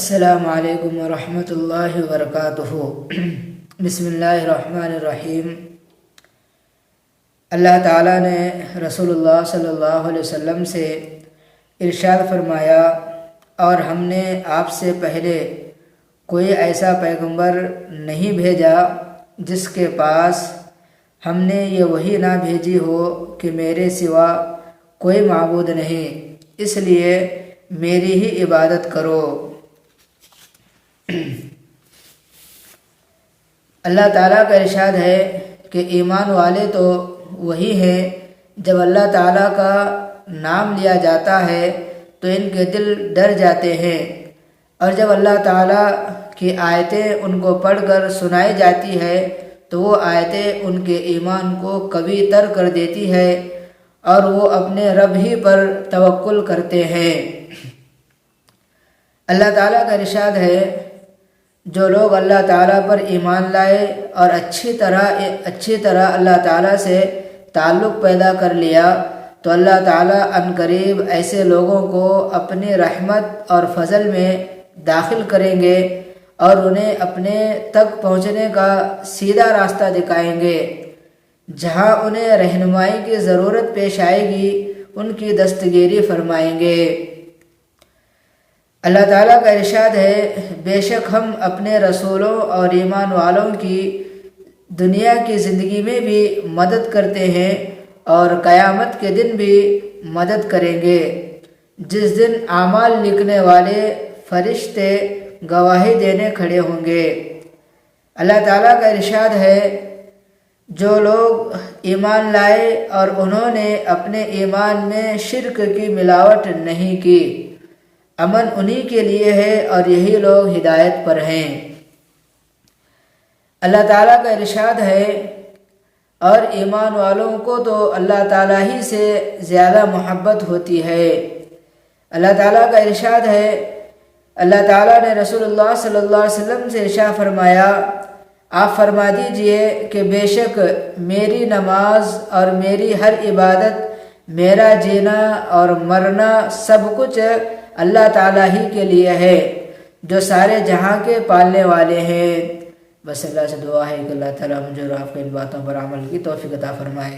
السلام علیکم ورحمۃ اللہ وبرکاتہ۔ بسم اللہ الرحمن الرحیم۔ اللہ تعالیٰ نے رسول اللہ صلی اللہ علیہ وسلم سے ارشاد فرمایا، اور ہم نے آپ سے پہلے کوئی ایسا پیغمبر نہیں بھیجا جس کے پاس ہم نے یہ وحی نہ بھیجی ہو کہ میرے سوا کوئی معبود نہیں، اس لیے میری ہی عبادت کرو۔ اللہ تعالیٰ کا ارشاد ہے کہ ایمان والے تو وہی ہیں جب اللہ تعالیٰ کا نام لیا جاتا ہے تو ان کے دل ڈر جاتے ہیں، اور جب اللہ تعالیٰ کی آیتیں ان کو پڑھ کر سنائی جاتی ہے تو وہ آیتیں ان کے ایمان کو قوی تر کر دیتی ہے اور وہ اپنے رب ہی پر توکل کرتے ہیں۔ اللہ تعالیٰ کا ارشاد ہے، جو لوگ اللہ تعالیٰ پر ایمان لائے اور اچھی طرح اللہ تعالیٰ سے تعلق پیدا کر لیا تو اللہ تعالیٰ عنقریب ایسے لوگوں کو اپنی رحمت اور فضل میں داخل کریں گے اور انہیں اپنے تک پہنچنے کا سیدھا راستہ دکھائیں گے۔ جہاں انہیں رہنمائی کی ضرورت پیش آئے گی ان کی دستگیری فرمائیں گے۔ اللہ تعالیٰ کا ارشاد ہے، بے شک ہم اپنے رسولوں اور ایمان والوں کی دنیا کی زندگی میں بھی مدد کرتے ہیں اور قیامت کے دن بھی مدد کریں گے، جس دن اعمال لکھنے والے فرشتے گواہی دینے کھڑے ہوں گے۔ اللہ تعالیٰ کا ارشاد ہے، جو لوگ ایمان لائے اور انہوں نے اپنے ایمان میں شرک کی ملاوٹ نہیں کی، امن انہی کے لیے ہے اور یہی لوگ ہدایت پر ہیں۔ اللہ تعالیٰ کا ارشاد ہے، اور ایمان والوں کو تو اللہ تعالیٰ ہی سے زیادہ محبت ہوتی ہے۔ اللہ تعالیٰ کا ارشاد ہے، اللہ تعالیٰ نے رسول اللہ صلی اللہ علیہ وسلم سے ارشاد فرمایا، آپ فرما دیجئے کہ بے شک میری نماز اور میری ہر عبادت، میرا جینا اور مرنا سب کچھ اللہ تعالیٰ ہی کے لیے ہے جو سارے جہاں کے پالنے والے ہیں۔ بس اللہ سے دعا ہے کہ اللہ تعالیٰ مجھے اور آپ کو ان باتوں پر عمل کی توفیق عطا فرمائے۔